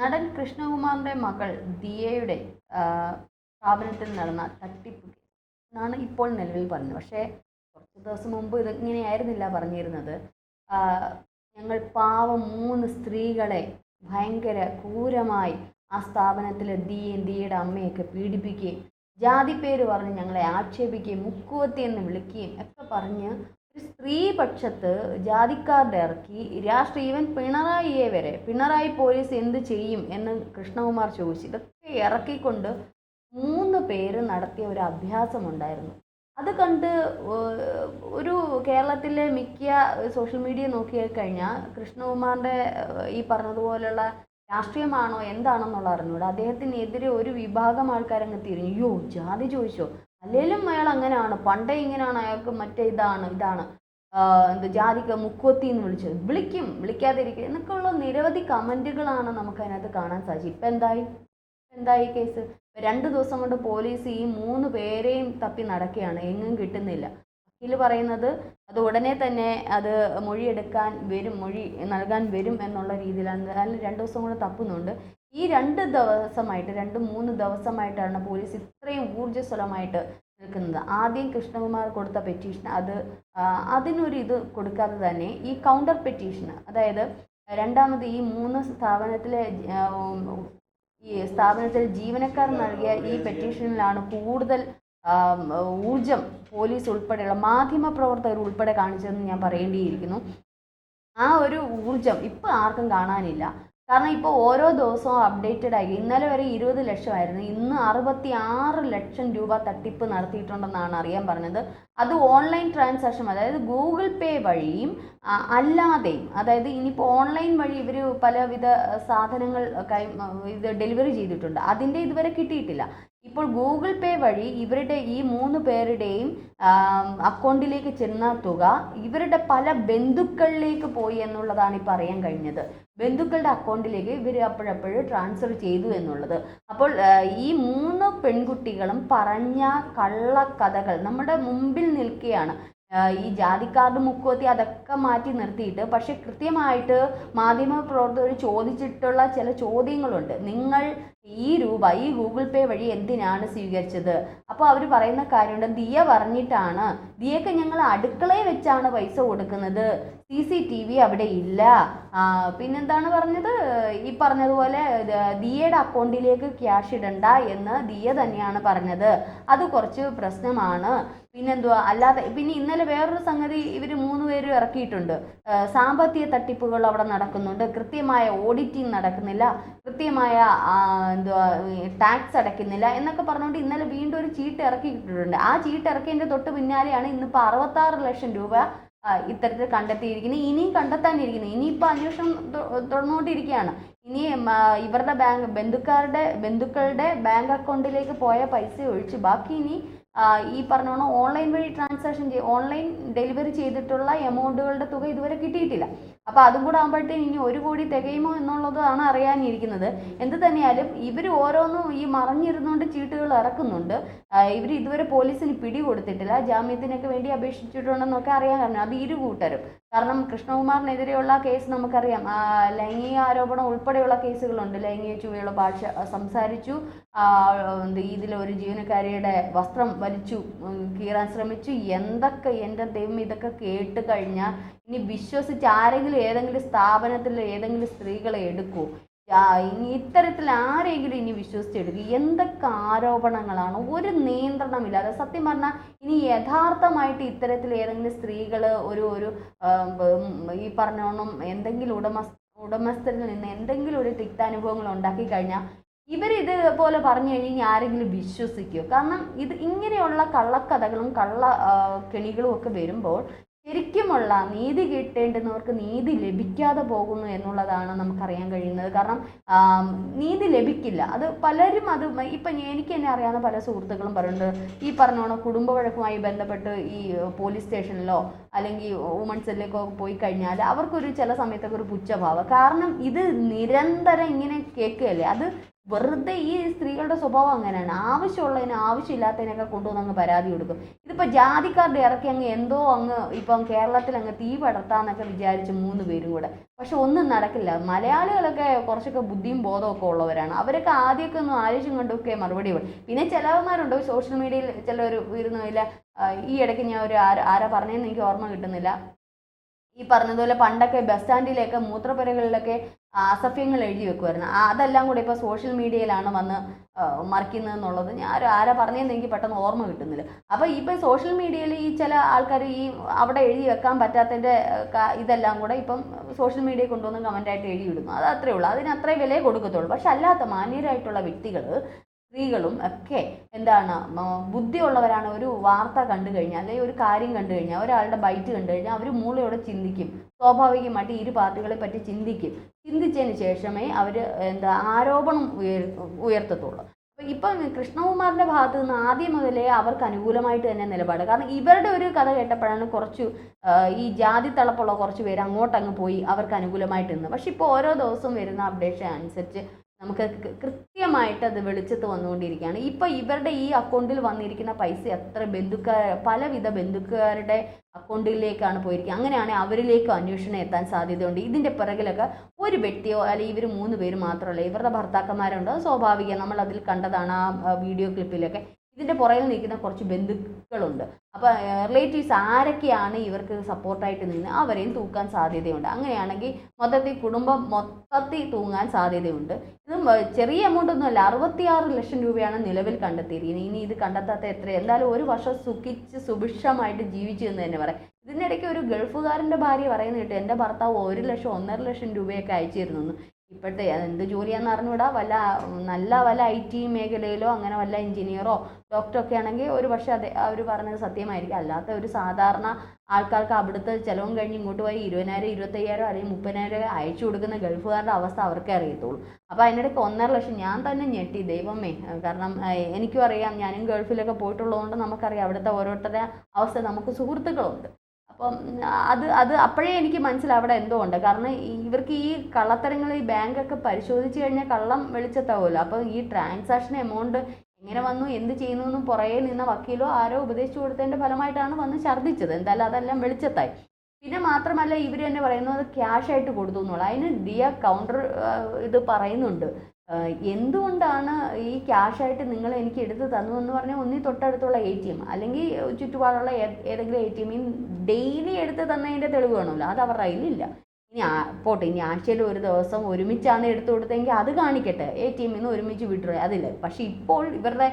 നടൻ കൃഷ്ണകുമാറിന്റെ മകൾ ദിയയുടെ സ്ഥാപനത്തിൽ നടന്ന തട്ടിപ്പ് എന്നാണ് ഇപ്പോൾ നിലവിൽ പറഞ്ഞത്. പക്ഷേ കുറച്ച് ദിവസം മുമ്പ് ഇതിങ്ങനെയായിരുന്നില്ല പറഞ്ഞിരുന്നത്. ഞങ്ങൾ പാവം 3 സ്ത്രീകളെ ഭയങ്കര ക്രൂരമായി ആ സ്ഥാപനത്തിലെ ദിയയുടെ അമ്മയൊക്കെ പീഡിപ്പിക്കുകയും ജാതിപ്പേര് പറഞ്ഞ് ഞങ്ങളെ ആക്ഷേപിക്കുകയും മുക്കുവത്തി എന്ന് വിളിക്കുകയും ഒക്കെ പറഞ്ഞ് ഒരു സ്ത്രീപക്ഷത്ത് ജാതിക്കാരുടെ ഇറക്കി ഈവൻ പിണറായി പോലീസ് എന്ത് ചെയ്യും എന്ന് കൃഷ്ണകുമാർ ചോദിച്ചു. ഇതൊക്കെ ഇറക്കിക്കൊണ്ട് 3 പേര് നടത്തിയ ഒരു അഭ്യാസമുണ്ടായിരുന്നു. അത് കണ്ട് ഒരു കേരളത്തിലെ മിക്ക സോഷ്യൽ മീഡിയ നോക്കിക്കഴിഞ്ഞാൽ കൃഷ്ണകുമാറിൻ്റെ ഈ പറഞ്ഞതുപോലുള്ള രാഷ്ട്രീയമാണോ എന്താണെന്നുള്ള അറിഞ്ഞൂടെ. അദ്ദേഹത്തിനെതിരെ ഒരു വിഭാഗം ആൾക്കാരങ്ങ് തിരിഞ്ഞു. അയ്യോ, ജാതി ചോദിച്ചോ, അല്ലെങ്കിലും അയാൾ അങ്ങനെയാണ്, പണ്ടേ ഇങ്ങനെയാണ്, അയാൾക്ക് മറ്റേ ഇതാണ് ജാതിക്ക് മുക്കുവത്തി എന്ന് വിളിക്കാതിരിക്കുക എന്നൊക്കെയുള്ള നിരവധി കമൻറ്റുകളാണ് നമുക്ക് അതിനകത്ത് കാണാൻ സാധിച്ചത്. ഇപ്പം എന്തായി കേസ്? 2 ദിവസം കൊണ്ട് പോലീസ് ഈ 3 പേരെയും തപ്പി നടക്കുകയാണ്, എങ്ങും കിട്ടുന്നില്ല. വക്കീൽ പറയുന്നത് അത് ഉടനെ തന്നെ അത് മൊഴി നൽകാൻ വരും എന്നുള്ള രീതിയിലാണ്. അതിൽ 2 ദിവസം കൊണ്ട് തപ്പുന്നുണ്ട്. ഈ 2-3 ദിവസമായിട്ടാണ് പോലീസ് ഇത്രയും ഊർജ്ജസ്വലമായിട്ട് നിൽക്കുന്നത്. ആദ്യം കൃഷ്ണകുമാർ കൊടുത്ത പെറ്റീഷൻ അതിനൊരു ഇത് കൊടുക്കാതെ തന്നെ ഈ കൗണ്ടർ പെറ്റീഷൻ, അതായത് രണ്ടാമത് ഈ 3 സ്ഥാപനത്തിൽ ജീവനക്കാർ നൽകിയ ഈ പെറ്റീഷനിലാണ് കൂടുതൽ ഊർജം പോലീസ് ഉൾപ്പെടെയുള്ള മാധ്യമപ്രവർത്തകർ ഉൾപ്പെടെ കാണിച്ചതെന്ന് ഞാൻ പറയേണ്ടിയിരിക്കുന്നു. ആ ഒരു ഊർജം ഇപ്പോൾ ആർക്കും കാണാനില്ല. കാരണം ഇപ്പോൾ ഓരോ ദിവസവും അപ്ഡേറ്റഡ് ആയി. ഇന്നലെ വരെ 20 ലക്ഷമായിരുന്നു, ഇന്ന് 66 ലക്ഷം രൂപ തട്ടിപ്പ് നടത്തിയിട്ടുണ്ടെന്നാണ് അറിയാൻ പറഞ്ഞത്. അത് ഓൺലൈൻ ട്രാൻസാക്ഷൻ, അതായത് ഗൂഗിൾ പേ വഴിയും അല്ലാതെയും. അതായത് ഇനിയിപ്പോൾ ഓൺലൈൻ വഴി ഇവർ പലവിധ സാധനങ്ങൾ ഇത് ഡെലിവറി ചെയ്തിട്ടുണ്ട്, അതിൻ്റെ ഇതുവരെ കിട്ടിയിട്ടില്ല. ഇപ്പോൾ ഗൂഗിൾ പേ വഴി ഇവരുടെ ഈ 3 പേരുടെയും അക്കൗണ്ടിലേക്ക് ചെന്ന തുക ഇവരുടെ പല ബന്ധുക്കളിലേക്ക് പോയി എന്നുള്ളതാണ് ഇപ്പോൾ അറിയാൻ കഴിഞ്ഞത്. ബന്ധുക്കളുടെ അക്കൗണ്ടിലേക്ക് ഇവർ അപ്പോഴപ്പോഴും ട്രാൻസ്ഫർ ചെയ്തു എന്നുള്ളത്. അപ്പോൾ ഈ 3 പെൺകുട്ടികളും പറഞ്ഞ കള്ളക്കഥകൾ നമ്മുടെ മുമ്പിൽ നിൽക്കുകയാണ്. ഈ ജാതിക്കാരുടെ മുക്കുവത്തി അതൊക്കെ മാറ്റി നിർത്തിയിട്ട്, പക്ഷെ കൃത്യമായിട്ട് മാധ്യമപ്രവർത്തകർ ചോദിച്ചിട്ടുള്ള ചില ചോദ്യങ്ങളുണ്ട്. നിങ്ങൾ ഈ ഗൂഗിൾ പേ വഴി എന്തിനാണ് സ്വീകരിച്ചത്? അപ്പോൾ അവർ പറയുന്ന കാര്യമുണ്ട്, ദിയ പറഞ്ഞിട്ടാണ്, ദിയക്ക് ഞങ്ങൾ അടുക്കളയിൽ വെച്ചാണ് പൈസ കൊടുക്കുന്നത്, CCTV അവിടെ ഇല്ല. പിന്നെന്താണ് പറഞ്ഞത്? ഈ പറഞ്ഞതുപോലെ ദിയയുടെ അക്കൗണ്ടിലേക്ക് ക്യാഷ് ഇടണ്ട എന്ന് ദിയ തന്നെയാണ് പറഞ്ഞത്. അത് കുറച്ച് പ്രശ്നമാണ്. പിന്നെന്തുവാ, അല്ലാതെ പിന്നെ ഇന്നലെ വേറൊരു സംഗതി ഇവർ 3 പേരും ഇറക്കിയിട്ടുണ്ട്. സാമ്പത്തിക തട്ടിപ്പുകൾ അവിടെ നടക്കുന്നുണ്ട്, കൃത്യമായ ഓഡിറ്റിംഗ് നടക്കുന്നില്ല, കൃത്യമായ ടാക്സ് അടയ്ക്കുന്നില്ല എന്നൊക്കെ പറഞ്ഞുകൊണ്ട് ഇന്നലെ വീണ്ടും ഒരു ചീട്ട് ഇറക്കിയിട്ടുണ്ട്. ആ ചീട്ട് ഇറക്കിയതിൻ്റെ തൊട്ട് പിന്നാലെയാണ് ഇന്നിപ്പോൾ 66 ലക്ഷം രൂപ ഇത്തരത്തിൽ കണ്ടെത്തിയിരിക്കുന്നത്. ഇനിയും കണ്ടെത്താനിരിക്കുന്നത്. ഇനിയിപ്പോൾ അന്വേഷണം തുടർന്നുകൊണ്ടിരിക്കുകയാണ്. ഇനി ഇവരുടെ ബന്ധുക്കളുടെ ബാങ്ക് അക്കൗണ്ടിലേക്ക് പോയ പൈസ ഒഴിച്ച് ബാക്കി ഇനി ഈ പറഞ്ഞോണം ഓൺലൈൻ വഴി ഓൺലൈൻ ഡെലിവറി ചെയ്തിട്ടുള്ള എമൗണ്ടുകളുടെ തുക ഇതുവരെ കിട്ടിയിട്ടില്ല. അപ്പോൾ അതും കൂടെ ആകുമ്പോഴത്തേന് ഇനി 1 കോടി തികയുമോ എന്നുള്ളതാണ് അറിയാനിരിക്കുന്നത്. എന്ത് തന്നെയാലും ഇവർ ഓരോന്നും ഈ മറഞ്ഞിരുന്നുകൊണ്ട് ചീട്ടുകൾ ഇറക്കുന്നുണ്ട്. ഇവർ ഇതുവരെ പോലീസിന് പിടി കൊടുത്തിട്ടില്ല. ജാമ്യത്തിനൊക്കെ വേണ്ടി അപേക്ഷിച്ചിട്ടുണ്ടെന്നൊക്കെ അറിയാൻ കാരണം അത് 2 കൂട്ടരും. കാരണം കൃഷ്ണകുമാറിനെതിരെയുള്ള കേസ് നമുക്കറിയാം, ലൈംഗിക ആരോപണം ഉൾപ്പെടെയുള്ള കേസുകളുണ്ട്. ലൈംഗിക ചുവയുള്ള ഭാഷ സംസാരിച്ചു, ഇതിലൊരു ജീവനക്കാരിയുടെ വസ്ത്രം വലിച്ചു കീറാൻ ശ്രമിച്ചു, എന്തൊക്കെ എൻ്റെ ദൈവം. ഇതൊക്കെ കേട്ട് കഴിഞ്ഞാൽ ഇനി വിശ്വസിച്ച് ആരെങ്കിലും ഏതെങ്കിലും സ്ഥാപനത്തിൽ ഏതെങ്കിലും സ്ത്രീകളെ എടുക്കൂ? ഇത്തരത്തിൽ ആരെങ്കിലും ഇനി വിശ്വസിച്ചെടുക്കും? എന്തൊക്കെ ആരോപണങ്ങളാണ്, ഒരു നിയന്ത്രണമില്ലാതെ. സത്യം പറഞ്ഞാൽ ഇനി യഥാർത്ഥമായിട്ട് ഇത്തരത്തിൽ ഏതെങ്കിലും സ്ത്രീകൾ ഒരു ഈ പറഞ്ഞോണം എന്തെങ്കിലും ഉടമസ്ഥരിൽ നിന്ന് എന്തെങ്കിലും ഒരു തിക്താനുഭവങ്ങൾ ഉണ്ടാക്കി കഴിഞ്ഞാൽ ഇവരിതുപോലെ പറഞ്ഞു കഴിഞ്ഞാൽ ആരെങ്കിലും വിശ്വസിക്കുമോ? കാരണം ഇങ്ങനെയുള്ള കള്ളക്കഥകളും കെണികളും ഒക്കെ വരുമ്പോൾ ശരിക്കുമുള്ള നീതി കിട്ടേണ്ടുന്നവർക്ക് നീതി ലഭിക്കാതെ പോകുന്നു എന്നുള്ളതാണ് നമുക്കറിയാൻ കഴിയുന്നത്. കാരണം നീതി ലഭിക്കില്ല. അത് പലരും ഇപ്പം എനിക്ക് തന്നെ അറിയാവുന്ന പല സുഹൃത്തുക്കളും പറയുന്നുണ്ട്, ഈ പറഞ്ഞോണം കുടുംബ വഴക്കുമായി ബന്ധപ്പെട്ട് ഈ പോലീസ് സ്റ്റേഷനിലോ അല്ലെങ്കിൽ വുമൺ സെല്ലിലേക്കോ പോയി കഴിഞ്ഞാൽ അവർക്കൊരു ചില സമയത്തൊക്കെ ഒരു പുച്ഛഭാവം. കാരണം ഇത് നിരന്തരം ഇങ്ങനെ കേൾക്കുകയല്ലേ. അത് വെറുതെ ഈ സ്ത്രീകളുടെ സ്വഭാവം അങ്ങനെയാണ്. ആവശ്യമുള്ളതിന് ആവശ്യമില്ലാത്തതിനൊക്കെ കൊണ്ടുവന്ന് അങ്ങ് പരാതി കൊടുക്കും. ഇതിപ്പോൾ ജാതിക്കാരുടെ ഇറക്കി അങ്ങ് എന്തോ അങ്ങ് ഇപ്പം കേരളത്തിൽ അങ്ങ് തീ പടർത്താന്നൊക്കെ വിചാരിച്ച് 3 പേരും കൂടെ. പക്ഷെ ഒന്നും നടക്കില്ല. മലയാളികളൊക്കെ കുറച്ചൊക്കെ ബുദ്ധിയും ബോധമൊക്കെ ഉള്ളവരാണ്. അവരൊക്കെ ആദ്യമൊക്കെ ഒന്ന് ആലോചിച്ചും കണ്ടൊക്കെ മറുപടി പറയും. പിന്നെ ചിലവന്മാരുണ്ട് സോഷ്യൽ മീഡിയയിൽ ചിലർ ഇരുന്നില്ല. ഈ ഇടയ്ക്ക് ഞാൻ ഒരു ആരാ പറഞ്ഞതെന്ന് എനിക്ക് ഓർമ്മ കിട്ടുന്നില്ല. ഈ പറഞ്ഞതുപോലെ പണ്ടൊക്കെ ബസ് സ്റ്റാൻഡിലൊക്കെ മൂത്രപ്പുരകളിലൊക്കെ അസഭ്യങ്ങൾ എഴുതി വെക്കുമായിരുന്നു. അതെല്ലാം കൂടെ ഇപ്പോൾ സോഷ്യൽ മീഡിയയിലാണ് വന്ന് മറിക്കുന്നത് എന്നുള്ളത് ഞാൻ ആരാ പറഞ്ഞതെന്ന് എനിക്ക് പെട്ടെന്ന് ഓർമ്മ കിട്ടുന്നില്ല. അപ്പോൾ ഇപ്പോൾ സോഷ്യൽ മീഡിയയിൽ ഈ ചില ആൾക്കാർ ഈ അവിടെ എഴുതി വെക്കാൻ പറ്റാത്തതിൻ്റെ ഇതെല്ലാം കൂടെ ഇപ്പം സോഷ്യൽ മീഡിയയിൽ കൊണ്ടുവന്ന് കമൻ്റായിട്ട് എഴുതി വിടുന്നു. അത് അത്രയേ ഉള്ളൂ. അതിന് അത്രേ വിലയെ കൊടുക്കത്തുള്ളൂ. പക്ഷെ അല്ലാത്ത മാന്യരായിട്ടുള്ള വ്യക്തികൾ, സ്ത്രീകളും ഒക്കെ എന്താണ് ബുദ്ധിയുള്ളവരാണ്. ഒരു വാർത്ത കണ്ടു കഴിഞ്ഞാൽ അല്ലെങ്കിൽ ഒരു കാര്യം കണ്ടു കഴിഞ്ഞാൽ ഒരാളുടെ ബൈറ്റ് കണ്ടു കഴിഞ്ഞാൽ അവർ മൂളയോടെ ചിന്തിക്കും. സ്വാഭാവികമായിട്ട് ഇരു പാർട്ടികളെ പറ്റി ചിന്തിക്കും. ചിന്തിച്ചതിന് ശേഷമേ അവർ ആരോപണം ഉയർത്തത്തുള്ളൂ. അപ്പോൾ ഇപ്പം കൃഷ്ണകുമാറിൻ്റെ ഭാഗത്ത് നിന്ന് ആദ്യം മുതലേ അവർക്ക് അനുകൂലമായിട്ട് തന്നെ നിലപാട്. കാരണം ഇവരുടെ ഒരു കഥ കേട്ടപ്പോഴാണ് കുറച്ച് ഈ ജാതി തളപ്പുള്ള കുറച്ച് പേര് അങ്ങോട്ടങ്ങ് പോയി അവർക്ക് അനുകൂലമായിട്ട് നിന്ന്. പക്ഷെ ഇപ്പോൾ ഓരോ ദിവസവും വരുന്ന അപ്ഡേഷൻ അനുസരിച്ച് നമുക്ക് കൃത്യമായിട്ട് അത് വെളിച്ചത്ത് വന്നുകൊണ്ടിരിക്കുകയാണ്. ഇപ്പോൾ ഇവരുടെ ഈ അക്കൗണ്ടിൽ വന്നിരിക്കുന്ന പൈസ എത്ര പലവിധ ബന്ധുക്കാരുടെ അക്കൗണ്ടിലേക്കാണ് പോയിരിക്കുക. അങ്ങനെയാണെങ്കിൽ അവരിലേക്ക് അന്വേഷണം എത്താൻ സാധ്യതയുണ്ട്. ഇതിൻ്റെ പിറകിലൊക്കെ ഒരു വ്യക്തിയോ അല്ലെങ്കിൽ ഇവർ 3 പേര് മാത്രമല്ല, ഇവരുടെ ഭർത്താക്കന്മാരുണ്ട്. അത് സ്വാഭാവികം. നമ്മൾ അതിൽ കണ്ടതാണ് ആ വീഡിയോ ക്ലിപ്പിലൊക്കെ. ഇതിൻ്റെ പുറകിൽ നിൽക്കുന്ന കുറച്ച് ബന്ധുക്കളുണ്ട്. അപ്പോൾ റിലേറ്റീവ്സ് ആരൊക്കെയാണ് ഇവർക്ക് സപ്പോർട്ടായിട്ട് നിന്ന് അവരെയും തൂക്കാൻ സാധ്യതയുണ്ട്. അങ്ങനെയാണെങ്കിൽ മൊത്തത്തിൽ കുടുംബം മൊത്തത്തിൽ തൂങ്ങാൻ സാധ്യതയുണ്ട്. ഇത് ചെറിയ എമൗണ്ട് ഒന്നുമല്ല. 66 ലക്ഷം രൂപയാണ് നിലവിൽ കണ്ടെത്തിയിരിക്കുന്നത്. ഇനി ഇത് കണ്ടെത്താത്ത എത്ര? എന്തായാലും ഒരു വർഷം സുഖിച്ച് സുഭിക്ഷമായിട്ട് ജീവിച്ചു എന്ന് തന്നെ പറയാം. ഇതിനിടയ്ക്ക് ഒരു ഗൾഫുകാരൻ്റെ ഭാര്യ പറയുന്നത് കേട്ടു, എൻ്റെ ഭർത്താവ് 1 ലക്ഷം 1.5 ലക്ഷം രൂപയൊക്കെ അയച്ചിരുന്നു. ഇപ്പോഴത്തെ എന്ത് ജോലിയാണെന്ന് അറിഞ്ഞുകൂടാ. വല്ല IT മേഖലയിലോ അങ്ങനെ വല്ല എഞ്ചിനീയറോ ഡോക്ടറോ ഒക്കെ ആണെങ്കിൽ ഒരു പക്ഷേ അവർ പറഞ്ഞത് സത്യമായിരിക്കും. അല്ലാത്ത ഒരു സാധാരണ ആൾക്കാർക്ക് അവിടുത്തെ ചിലവും കഴിഞ്ഞ് ഇങ്ങോട്ട് പോയി 20,000 25,000 അല്ലെങ്കിൽ 30,000 അയച്ചു കൊടുക്കുന്ന ഗൾഫുകാരുടെ അവസ്ഥ അവർക്കേ അറിയത്തുള്ളൂ. അപ്പോൾ അതിനിടയ്ക്ക് 1.5 ലക്ഷം ഞാൻ തന്നെ ഞെട്ടി. ദൈവമേ. കാരണം എനിക്കും അറിയാം, ഞാനും ഗൾഫിലൊക്കെ പോയിട്ടുള്ളതുകൊണ്ട് നമുക്കറിയാം അവിടുത്തെ ഓരോരുത്തരുടെ അവസ്ഥ. നമുക്ക് സുഹൃത്തുക്കളുണ്ട്. അപ്പം അത് അപ്പോഴേ എനിക്ക് മനസ്സിലാവും അവിടെ എന്തോ ഉണ്ട്. കാരണം ഇവർക്ക് ഈ കള്ളത്തരങ്ങൾ ഈ ബാങ്കൊക്കെ പരിശോധിച്ച് കഴിഞ്ഞാൽ കള്ളം വെളിച്ചത്താവുമല്ലോ. അപ്പം ഈ ട്രാൻസാക്ഷൻ എമൗണ്ട് എങ്ങനെ വന്നു, എന്ത് ചെയ്യുന്നു എന്നും പുറകെ നിന്ന വക്കീലോ ആരോ ഉപദേശിച്ചു കൊടുത്തതിൻ്റെ ഫലമായിട്ടാണ് വന്ന് ഛർദ്ദിച്ചത്. എന്തായാലും അതെല്ലാം വെളിച്ചത്തായി. പിന്നെ മാത്രമല്ല ഇവർ തന്നെ പറയുന്നു അത് ക്യാഷായിട്ട് കൊടുത്തു എന്നുള്ളത്. അതിന് ദിയ കൗണ്ടർ ഇത് പറയുന്നുണ്ട്. എന്തുകൊണ്ടാണ് ഈ ക്യാഷായിട്ട് നിങ്ങൾ എനിക്ക് എടുത്ത് തന്നു എന്ന് പറഞ്ഞാൽ ഒന്നി തൊട്ടടുത്തുള്ള ATM അല്ലെങ്കിൽ ചുറ്റുപാടുള്ള ഏതെങ്കിലും ATM ഡെയിലി എടുത്ത് തന്നതിൻ്റെ തെളിവ് വേണമല്ലോ. അത് അവരുടെ കയ്യിലില്ല. ഇനി പോട്ടെ, ഇനി ആഴ്ചയിൽ ഒരു ദിവസം ഒരുമിച്ചാണ് എടുത്തു കൊടുത്തതെങ്കിൽ അത് കാണിക്കട്ടെ. ATM നിന്ന് ഒരുമിച്ച് വിട്ടുപോയി അതില്ല. പക്ഷെ ഇപ്പോൾ ഇവരുടെ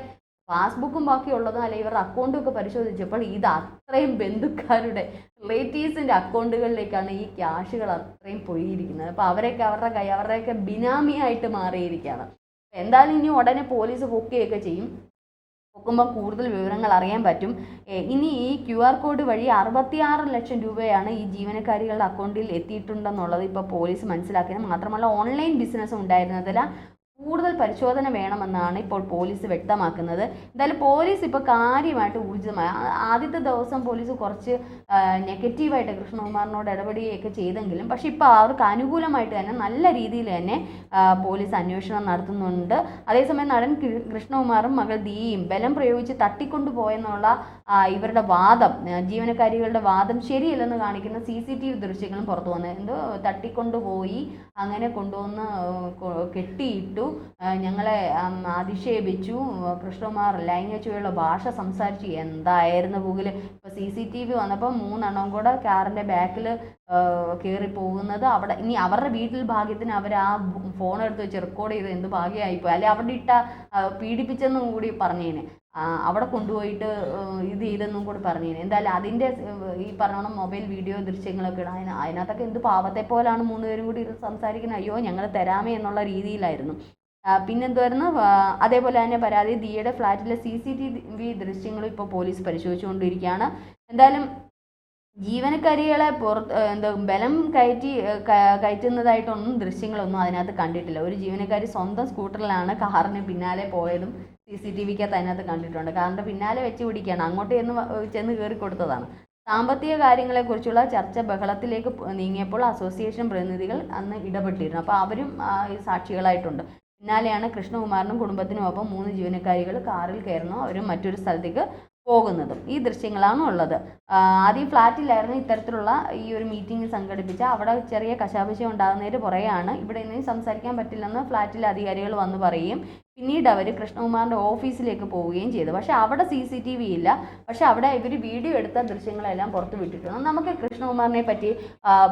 പാസ്ബുക്കും ബാക്കിയുള്ളതും അല്ലെങ്കിൽ ഇവരുടെ അക്കൗണ്ടും ഒക്കെ പരിശോധിച്ചപ്പോൾ ഇത് അത്രയും ബന്ധുക്കാരുടെ റിലേറ്റീവ്സിൻ്റെ അക്കൗണ്ടുകളിലേക്കാണ് ഈ ക്യാഷുകൾ അത്രയും പോയിരിക്കുന്നത്. അപ്പോൾ അവരുടെയൊക്കെ ബിനാമിയായിട്ട് മാറിയിരിക്കുകയാണ്. എന്തായാലും ഇനി ഉടനെ പോലീസ് പൊക്കുകയൊക്കെ ചെയ്യും. പൊക്കുമ്പോൾ കൂടുതൽ വിവരങ്ങൾ അറിയാൻ പറ്റും. ഇനി ഈ QR കോഡ് വഴി 66 ലക്ഷം രൂപയാണ് ഈ ജീവനക്കാരികളുടെ അക്കൗണ്ടിൽ എത്തിയിട്ടുണ്ടെന്നുള്ളത് ഇപ്പോൾ പോലീസ് മനസ്സിലാക്കിയത്. മാത്രമല്ല ഓൺലൈൻ ബിസിനസ് ഉണ്ടായിരുന്നതിൽ കൂടുതൽ പരിശോധന വേണമെന്നാണ് ഇപ്പോൾ പോലീസ് വ്യക്തമാക്കുന്നത്. എന്തായാലും പോലീസ് ഇപ്പോൾ കാര്യമായിട്ട് ഊർജിതമായി. ആദ്യത്തെ ദിവസം പോലീസ് കുറച്ച് നെഗറ്റീവായിട്ട് കൃഷ്ണകുമാറിനോട് ഇടപെടുകയൊക്കെ ചെയ്തെങ്കിലും പക്ഷെ ഇപ്പോൾ അവർക്ക് അനുകൂലമായിട്ട് തന്നെ നല്ല രീതിയിൽ തന്നെ പോലീസ് അന്വേഷണം നടത്തുന്നുണ്ട്. അതേസമയം നടൻ കൃഷ്ണകുമാറും മകൾ ദിയയും ബലം പ്രയോഗിച്ച് തട്ടിക്കൊണ്ടുപോയെന്നുള്ള ഇവരുടെ വാദം, ജീവനക്കാരികളുടെ വാദം ശരിയല്ലെന്ന് കാണിക്കുന്ന CCTV ദൃശ്യങ്ങളും പുറത്തു വന്നത്. എന്തോ തട്ടിക്കൊണ്ടുപോയി അങ്ങനെ കൊണ്ടുവന്ന് കെട്ടിയിട്ടു, ഞങ്ങളെ അധിക്ഷേപിച്ചു, കൃഷ്ണകുമാർ ലൈംഗിക ചുവയുള്ള ഭാഷ സംസാരിച്ചു. എന്തായിരുന്നു പുകിൽ. ഇപ്പോൾ CCTV വന്നപ്പോൾ 3 എണ്ണം കൂടെ കാറിൻ്റെ ബാക്കിൽ കയറി പോകുന്നത്. അവിടെ ഇനി അവരുടെ വീട്ടിൽ ഭാഗ്യത്തിന് അവർ ആ ഫോൺ എടുത്ത് വെച്ച് റെക്കോർഡ് ചെയ്ത് എന്ത് ഭാഗ്യമായിപ്പോയി. അല്ലെ അവിടെ പീഡിപ്പിച്ചെന്നും കൂടി പറഞ്ഞേനെ. അവിടെ കൊണ്ടുപോയിട്ട് ഇത് ചെയ്തെന്നും കൂടി പറഞ്ഞേനെ. എന്തായാലും അതിൻ്റെ ഈ പറഞ്ഞോണം മൊബൈൽ വീഡിയോ ദൃശ്യങ്ങളൊക്കെ ഇടാൻ അതിനകത്തൊക്കെ എന്ത് പാവത്തെ പോലാണ് 3 പേരും കൂടി സംസാരിക്കുന്നത്. അയ്യോ ഞങ്ങൾ തരാമേ എന്നുള്ള രീതിയിലായിരുന്നു. പിന്നെന്തുവായിരുന്നു, അതേപോലെ തന്നെ പരാതി ദിയയുടെ ഫ്ലാറ്റിലെ CCTV ദൃശ്യങ്ങളും ഇപ്പോൾ പോലീസ് പരിശോധിച്ചുകൊണ്ടിരിക്കുകയാണ്. എന്തായാലും ജീവനക്കാരികളെ ബലം കയറ്റുന്നതായിട്ടൊന്നും ദൃശ്യങ്ങളൊന്നും അതിനകത്ത് കണ്ടിട്ടില്ല. ഒരു ജീവനക്കാരി സ്വന്തം സ്കൂട്ടറിലാണ് കാറിന് പിന്നാലെ പോയതും CCTVക്കകത്ത് അതിനകത്ത് കണ്ടിട്ടുണ്ട്. കാറിൻ്റെ പിന്നാലെ വെച്ച് പിടിക്കുകയാണ്. അങ്ങോട്ട് ചെന്ന് കയറി കൊടുത്തതാണ്. സാമ്പത്തിക കാര്യങ്ങളെക്കുറിച്ചുള്ള ചർച്ച ബഹളത്തിലേക്ക് നീങ്ങിയപ്പോൾ അസോസിയേഷൻ പ്രതിനിധികൾ അന്ന് ഇടപെട്ടിരുന്നു. അപ്പോൾ അവരും സാക്ഷികളായിട്ടുണ്ട്. പിന്നാലെയാണ് കൃഷ്ണകുമാറിനും കുടുംബത്തിനും ഒപ്പം 3 ജീവനക്കാരികൾ കാറിൽ കയറുന്നു. അവർ മറ്റൊരു സ്ഥലത്തേക്ക് പോകുന്നതും ഈ ദൃശ്യങ്ങളാണ് ഉള്ളത്. ആദ്യം ഫ്ലാറ്റിലായിരുന്നു ഇത്തരത്തിലുള്ള ഈ ഒരു മീറ്റിംഗ് സംഘടിപ്പിച്ച. അവിടെ ചെറിയ കശാപശ ഉണ്ടാകുന്നതിന് പുറകെയാണ് ഇവിടെ ഇനി സംസാരിക്കാൻ പറ്റില്ലെന്ന് ഫ്ലാറ്റിലെ അധികാരികൾ വന്ന് പറയുകയും പിന്നീട് അവർ കൃഷ്ണകുമാറിൻ്റെ ഓഫീസിലേക്ക് പോവുകയും ചെയ്തു. പക്ഷേ അവിടെ CCTV ഇല്ല. പക്ഷേ അവിടെ ഇവർ വീഡിയോ എടുത്ത ദൃശ്യങ്ങളെല്ലാം പുറത്ത് വിട്ടിട്ടുണ്ട്. നമുക്ക് കൃഷ്ണകുമാറിനെ പറ്റി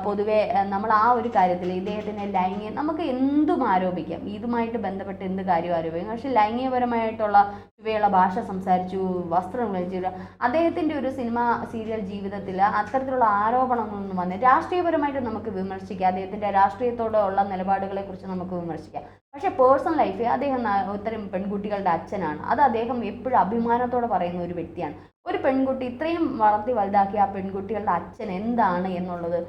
പൊതുവെ നമ്മൾ ആ ഒരു കാര്യത്തിൽ ഇദ്ദേഹത്തിൻ്റെ നമുക്ക് എന്തും ആരോപിക്കാം, ഇതുമായിട്ട് ബന്ധപ്പെട്ട് എന്ത് കാര്യം ആരോപിക്കാം. പക്ഷേ ലൈംഗികപരമായിട്ടുള്ള ഇവയുള്ള ഭാഷ സംസാരിച്ചു, വസ്ത്രം ധരിച്ചു, അദ്ദേഹത്തിൻ്റെ ഒരു സിനിമ സീരിയൽ ജീവിതത്തിൽ അത്തരത്തിലുള്ള ആരോപണങ്ങളൊന്നും വന്ന് രാഷ്ട്രീയപരമായിട്ട് നമുക്ക് വിമർശിക്കാം, അദ്ദേഹത്തിൻ്റെ രാഷ്ട്രീയത്തോടുള്ള നിലപാടുകളെക്കുറിച്ച് നമുക്ക് വിമർശിക്കാം. പക്ഷേ പേഴ്സണൽ ലൈഫ് അദ്ദേഹം ഇത്തരം പെൺകുട്ടികളുടെ അച്ഛനാണ്. അത് അദ്ദേഹം എപ്പോഴും അഭിമാനത്തോടെ പറയുന്ന ഒരു വ്യക്തിയാണ്. ഒരു ഇത്രയും വളർത്തി വലുതാക്കിയ ആ പെൺകുട്ടികളുടെ അച്ഛൻ എന്താണ് എന്നുള്ളത്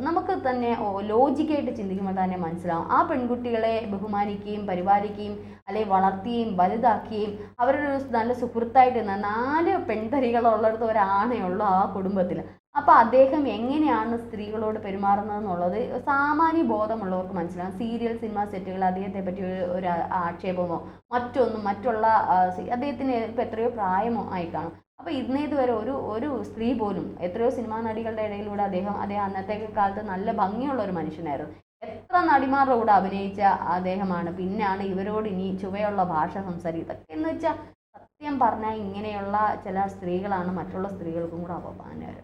നമുക്ക് തന്നെ ലോജിക്കായിട്ട് ചിന്തിക്കുമ്പോൾ തന്നെ മനസ്സിലാവും. ആ പെൺകുട്ടികളെ ബഹുമാനിക്കുകയും പരിപാലിക്കുകയും അല്ലെങ്കിൽ വളർത്തുകയും വലുതാക്കുകയും അവരൊരു നല്ല സുഹൃത്തായിട്ട് 4 പെൺതരികളുള്ളിടത്ത് ഒരാണേ ഉള്ളൂ ആ കുടുംബത്തിൽ. അപ്പോൾ അദ്ദേഹം എങ്ങനെയാണ് സ്ത്രീകളോട് പെരുമാറുന്നതെന്നുള്ളത് സാമാന്യ ബോധമുള്ളവർക്ക് മനസ്സിലാവും. സിനിമ സെറ്റുകൾ അദ്ദേഹത്തെ പറ്റി ഒരു ആക്ഷേപമോ മറ്റുള്ള അദ്ദേഹത്തിന് ഇപ്പോൾ എത്രയോ പ്രായമോ ആയി കാണും. അപ്പോൾ ഇതുവരെ ഒരു സ്ത്രീ പോലും എത്രയോ സിനിമാ നടികളുടെ ഇടയിലൂടെ അദ്ദേഹം അന്നത്തെ കാലത്ത് നല്ല ഭംഗിയുള്ള ഒരു മനുഷ്യനായിരുന്നു. എത്ര നടിമാരുടെ കൂടെ അഭിനയിച്ച അദ്ദേഹമാണ്. പിന്നാണ് ഇവരോട് ഇനി ചുവയുള്ള ഭാഷ സംസാരിക്കുക. ഇതൊക്കെ എന്ന് വെച്ചാൽ സത്യം പറഞ്ഞാൽ ഇങ്ങനെയുള്ള ചില സ്ത്രീകളാണ് മറ്റുള്ള സ്ത്രീകൾക്കും കൂടെ അപമാനകരം.